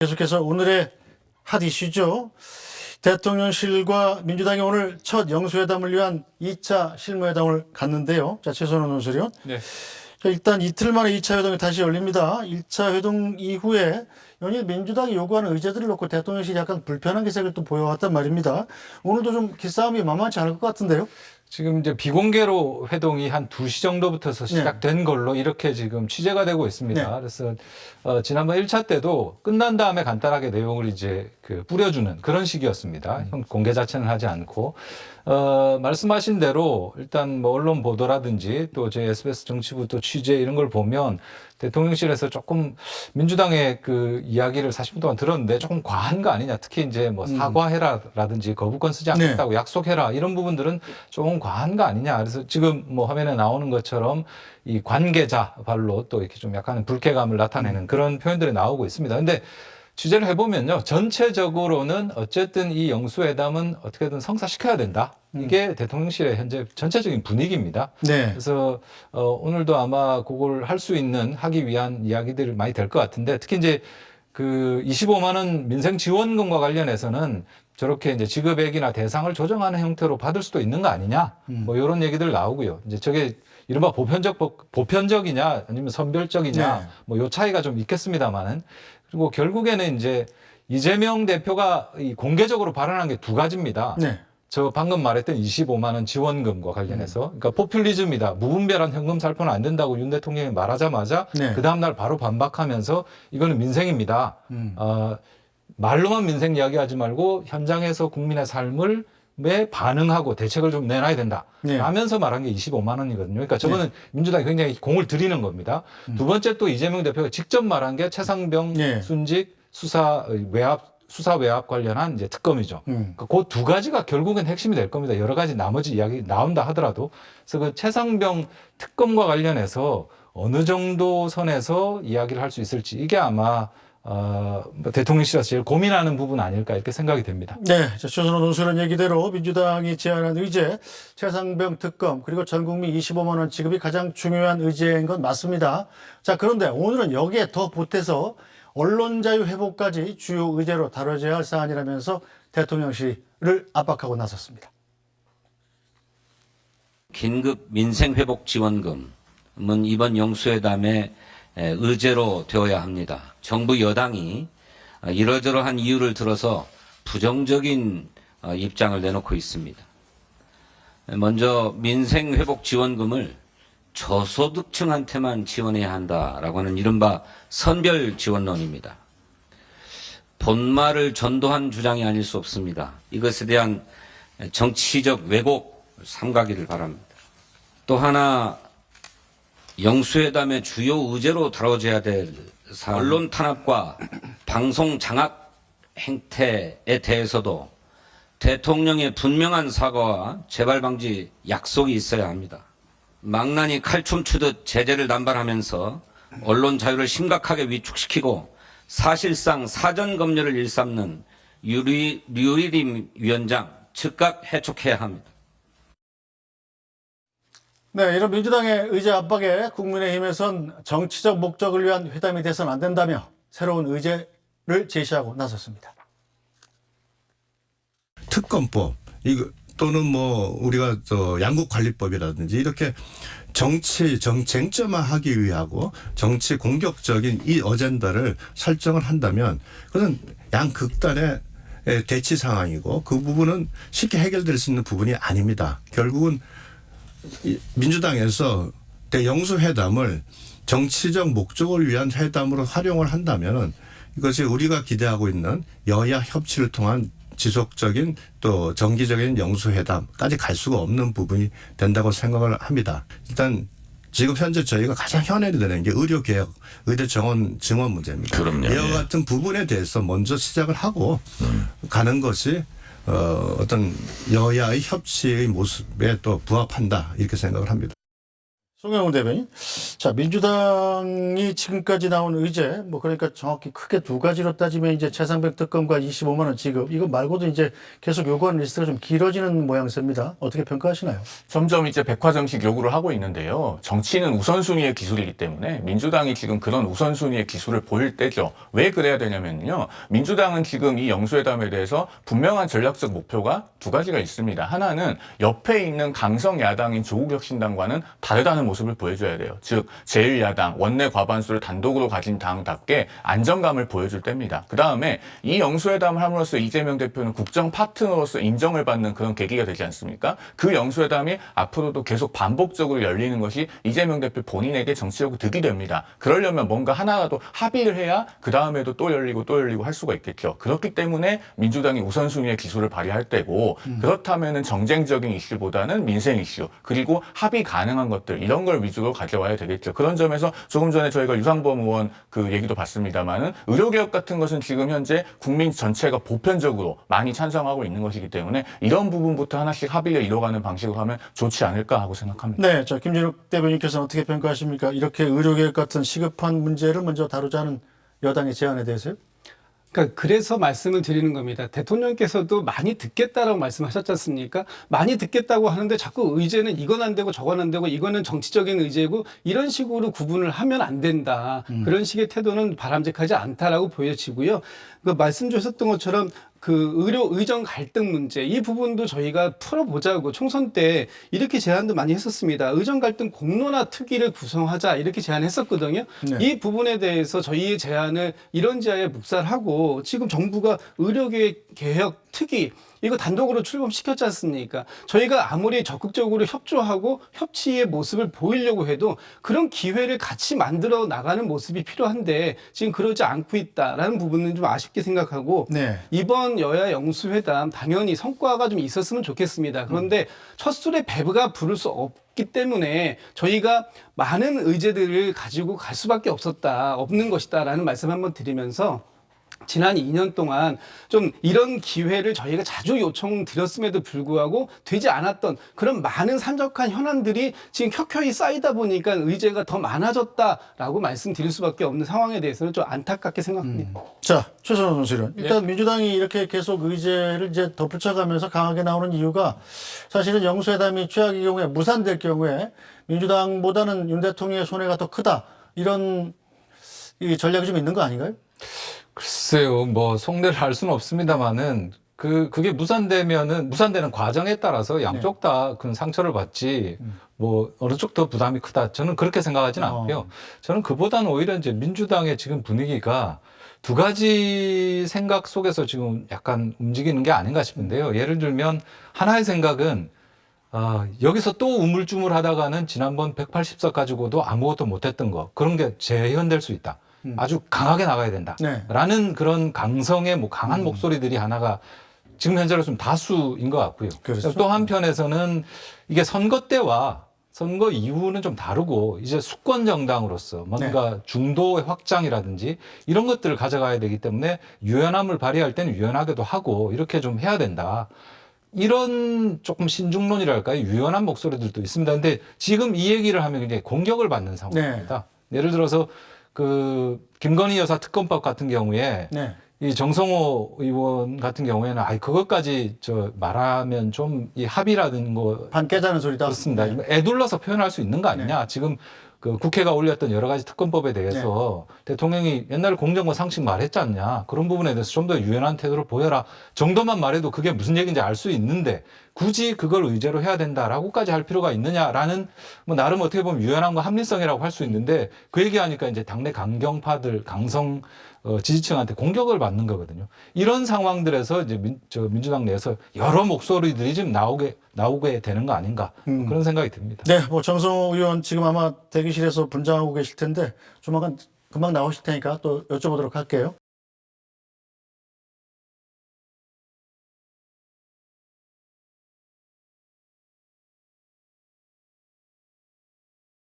계속해서 오늘의 핫 이슈죠. 대통령실과 민주당이 오늘 첫 영수회담을 위한 2차 실무회담을 갖는데요. 자, 최선원 논설위원. 네. 자, 일단 이틀 만에 2차 회담이 다시 열립니다. 1차 회동 이후에 연일 민주당이 요구하는 의제들을 놓고 대통령실이 약간 불편한 기색을 또 보여왔단 말입니다. 오늘도 좀 기싸움이 만만치 않을 것 같은데요. 지금 이제 비공개로 회동이 한 2시 정도부터서 시작된 걸로 이렇게 지금 취재가 되고 있습니다. 네. 그래서 지난번 1차 때도 끝난 다음에 간단하게 내용을 이제 뿌려주는 그런 식이었습니다. 공개 자체는 하지 않고. 말씀하신 대로 일단 뭐 언론 보도라든지 또 저희 SBS 정치부 또 취재 이런 걸 보면 대통령실에서 조금 민주당의 그 이야기를 40분 동안 들었는데 조금 과한 거 아니냐. 특히 이제 뭐 사과해라라든지 거부권 쓰지 않겠다고 약속해라 이런 부분들은 조금 과한 거 아니냐. 그래서 지금 뭐 화면에 나오는 것처럼 이 관계자 발로 또 이렇게 좀 약간 불쾌감을 나타내는 그런 표현들이 나오고 있습니다. 근데 취재를 해보면요. 전체적으로는 어쨌든 이 영수회담은 어떻게든 성사시켜야 된다. 이게 대통령실의 현재 전체적인 분위기입니다. 네. 그래서 오늘도 아마 그걸 할 수 있는 하기 위한 이야기들이 많이 될 것 같은데 특히 이제 그 25만 원 민생 지원금과 관련해서는 저렇게 이제 지급액이나 대상을 조정하는 형태로 받을 수도 있는 거 아니냐. 뭐 이런 얘기들 나오고요. 이제 저게 이른바 보편적이냐 아니면 선별적이냐 네. 뭐 요 차이가 좀 있겠습니다만은 그리고 결국에는 이제 이재명 대표가 이 공개적으로 발언한 게 두 가지입니다. 네. 저 방금 말했던 25만 원 지원금과 관련해서 그러니까 포퓰리즘이다. 무분별한 현금 살포는 안 된다고 윤 대통령이 말하자마자 네. 그 다음 날 바로 반박하면서 이거는 민생입니다. 말로만 민생 이야기하지 말고 현장에서 국민의 삶을 왜 반응하고 대책을 좀 내놔야 된다. 네. 라면서 말한 게 25만 원이거든요. 그러니까 저거는 민주당이 굉장히 공을 들이는 겁니다. 두 번째 또 이재명 대표가 직접 말한 게 최상병 네. 순직 수사 외압 관련한 이제 특검이죠. 그 두 가지가 결국엔 핵심이 될 겁니다. 여러 가지 나머지 이야기 나온다 하더라도. 그래서 그 최상병 특검과 관련해서 어느 정도 선에서 이야기를 할 수 있을지 이게 아마 대통령실에서 제일 고민하는 부분 아닐까 이렇게 생각이 됩니다. 네. 자, 최선원 논설위원 얘기대로 민주당이 제안한 의제, 최상병 특검, 그리고 전 국민 25만 원 지급이 가장 중요한 의제인 건 맞습니다. 자, 그런데 오늘은 여기에 더 보태서 언론 자유 회복까지 주요 의제로 다뤄져야 할 사안이라면서 대통령실을 압박하고 나섰습니다. 긴급 민생회복 지원금은 이번 영수회담의 의제로 되어야 합니다. 정부 여당이 이러저러한 이유를 들어서 부정적인 입장을 내놓고 있습니다. 먼저 민생회복 지원금을 저소득층한테만 지원해야 한다라고 하는 이른바 선별 지원론입니다. 본말을 전도한 주장이 아닐 수 없습니다. 이것에 대한 정치적 왜곡 삼가기를 바랍니다. 또 하나 영수회담의 주요 의제로 다뤄져야 될 언론 탄압과 방송 장악 행태에 대해서도 대통령의 분명한 사과와 재발 방지 약속이 있어야 합니다. 망나니 칼춤 추듯 제재를 남발하면서 언론 자유를 심각하게 위축시키고 사실상 사전 검열을 일삼는 류일임 위원장 즉각 해촉해야 합니다. 네, 이런 민주당의 의제 압박에 국민의힘에선 정치적 목적을 위한 회담이 돼서는 안 된다며 새로운 의제를 제시하고 나섰습니다. 특검법 이거 또는 뭐 우리가 양국관리법이라든지 이렇게 쟁점화하기 위하고 정치 공격적인 이 어젠다를 설정을 한다면 그것은 양극단의 대치 상황이고 그 부분은 쉽게 해결될 수 있는 부분이 아닙니다. 결국은 민주당에서 대영수회담을 정치적 목적을 위한 회담으로 활용을 한다면은 이것이 우리가 기대하고 있는 여야 협치를 통한 지속적인 또 정기적인 영수회담까지 갈 수가 없는 부분이 된다고 생각을 합니다. 일단 지금 현재 저희가 가장 현안이 되는 게 의료개혁, 의대 증원 문제입니다. 그럼요. 이와 같은 부분에 대해서 먼저 시작을 하고 가는 것이 어떤 여야의 협치의 모습에 또 부합한다 이렇게 생각을 합니다. 송영훈 대변인. 자, 민주당이 지금까지 나온 의제, 뭐 그러니까 정확히 크게 두 가지로 따지면 이제 최상병 특검과 25만 원 지급, 이거 말고도 이제 계속 요구하는 리스트가 좀 길어지는 모양새입니다. 어떻게 평가하시나요? 점점 이제 백화점식 요구를 하고 있는데요. 정치는 우선순위의 기술이기 때문에 민주당이 지금 그런 우선순위의 기술을 보일 때죠. 왜 그래야 되냐면요. 민주당은 지금 이 영수회담에 대해서 분명한 전략적 목표가 두 가지가 있습니다. 하나는 옆에 있는 강성 야당인 조국혁신당과는 다르다는 모습을 보여줘야 돼요. 즉 제1야당 원내 과반수를 단독으로 가진 당답게 안정감을 보여줄 때입니다. 그 다음에 이 영수회담을 함으로써 이재명 대표는 국정 파트너로서 인정을 받는 그런 계기가 되지 않습니까? 그 영수회담이 앞으로도 계속 반복적으로 열리는 것이 이재명 대표 본인에게 정치적으로 득이 됩니다. 그러려면 뭔가 하나라도 합의를 해야 그 다음에도 또 열리고 할 수가 있겠죠. 그렇기 때문에 민주당이 우선순위의 기술을 발휘할 때고 그렇다면은 정쟁적인 이슈보다는 민생 이슈 그리고 합의 가능한 것들 이런 걸 위주로 가져와야 되겠죠. 그런 점에서 조금 전에 저희가 유상범 의원 그 얘기도 봤습니다만은 의료개혁 같은 것은 지금 현재 국민 전체가 보편적으로 많이 찬성하고 있는 것이기 때문에 이런 부분부터 하나씩 합의를 이뤄가는 방식으로 하면 좋지 않을까 하고 생각합니다. 네, 자, 김진욱 대변인께서는 어떻게 평가하십니까? 이렇게 의료개혁 같은 시급한 문제를 먼저 다루자는 여당의 제안에 대해서요? 그러니까 그래서 말씀을 드리는 겁니다. 대통령께서도 많이 듣겠다라고 말씀하셨지 않습니까? 많이 듣겠다고 하는데 자꾸 의제는 이건 안 되고 저건 안 되고 이거는 정치적인 의제고 이런 식으로 구분을 하면 안 된다. 그런 식의 태도는 바람직하지 않다라고 보여지고요. 그 말씀 주셨던 것처럼 그 의료 의정 갈등 문제 이 부분도 저희가 풀어보자고 총선 때 이렇게 제안도 많이 했었습니다. 의정 갈등 공론화 특위를 구성하자 이렇게 제안했었거든요. 네. 이 부분에 대해서 저희의 제안을 이런 지하에 묵살하고 지금 정부가 의료개혁 특위 이거 단독으로 출범시켰지 않습니까? 저희가 아무리 적극적으로 협조하고 협치의 모습을 보이려고 해도 그런 기회를 같이 만들어 나가는 모습이 필요한데 지금 그러지 않고 있다라는 부분은 좀 아쉽게 생각하고 네. 이번 여야 영수회담 당연히 성과가 좀 있었으면 좋겠습니다. 그런데 첫 술에 배가 부를 수 없기 때문에 저희가 많은 의제들을 가지고 갈 수밖에 없는 것이다라는 말씀 한번 드리면서 지난 2년 동안 좀 이런 기회를 저희가 자주 요청드렸음에도 불구하고 되지 않았던 그런 많은 산적한 현안들이 지금 켜켜이 쌓이다 보니까 의제가 더 많아졌다라고 말씀드릴 수밖에 없는 상황에 대해서는 좀 안타깝게 생각합니다. 자, 최선호 선수는 일단 민주당이 이렇게 계속 의제를 이제 덧붙여가면서 강하게 나오는 이유가 사실은 영수회담이 최악의 경우에 무산될 경우에 민주당보다는 윤 대통령의 손해가 더 크다 이런 이 전략이 좀 있는 거 아닌가요? 글쎄요, 뭐 속내를 알 수는 없습니다만은 그게 무산되는 과정에 따라서 양쪽 다 큰 상처를 받지 뭐 어느 쪽 더 부담이 크다 저는 그렇게 생각하지는 않고요. 저는 그보다는 오히려 이제 민주당의 지금 분위기가 두 가지 생각 속에서 지금 약간 움직이는 게 아닌가 싶은데요. 예를 들면 하나의 생각은 여기서 또 우물쭈물 하다가는 지난번 180석 가지고도 아무것도 못했던 거 그런 게 재현될 수 있다. 아주 강하게 나가야 된다. 네. 라는 그런 강성의 강한 목소리들이 하나가 지금 현재로 좀 다수인 것 같고요. 그렇죠. 또 한편에서는 이게 선거 때와 선거 이후는 좀 다르고 이제 수권 정당으로서 뭔가 중도의 확장이라든지 이런 것들을 가져가야 되기 때문에 유연함을 발휘할 때는 유연하게도 하고 이렇게 좀 해야 된다. 이런 조금 신중론이랄까요? 유연한 목소리들도 있습니다. 근데 지금 이 얘기를 하면 굉장히 공격을 받는 상황입니다. 예를 들어서 김건희 여사 특검법 같은 경우에 이 정성호 의원 같은 경우에는 그것까지 말하면 좀 이 합의라는 거 반 깨자는 소리다. 그렇습니다. 애둘러서 표현할 수 있는 거 아니냐. 지금 그 국회가 올렸던 여러 가지 특검법에 대해서 대통령이 옛날에 공정과 상식 말했지 않냐. 그런 부분에 대해서 좀 더 유연한 태도를 보여라. 정도만 말해도 그게 무슨 얘기인지 알 수 있는데 굳이 그걸 의제로 해야 된다라고까지 할 필요가 있느냐라는 뭐 나름 어떻게 보면 유연함과 합리성이라고 할 수 있는데 그 얘기하니까 이제 당내 강경파들, 강성 지지층한테 공격을 받는 거거든요. 이런 상황들에서 이제 민주당 내에서 여러 목소리들이 지금 나오게 되는 거 아닌가 그런 생각이 듭니다. 네, 뭐 정성호 의원 지금 아마 대기실에서 분장하고 계실 텐데 조만간 금방 나오실 테니까 또 여쭤보도록 할게요.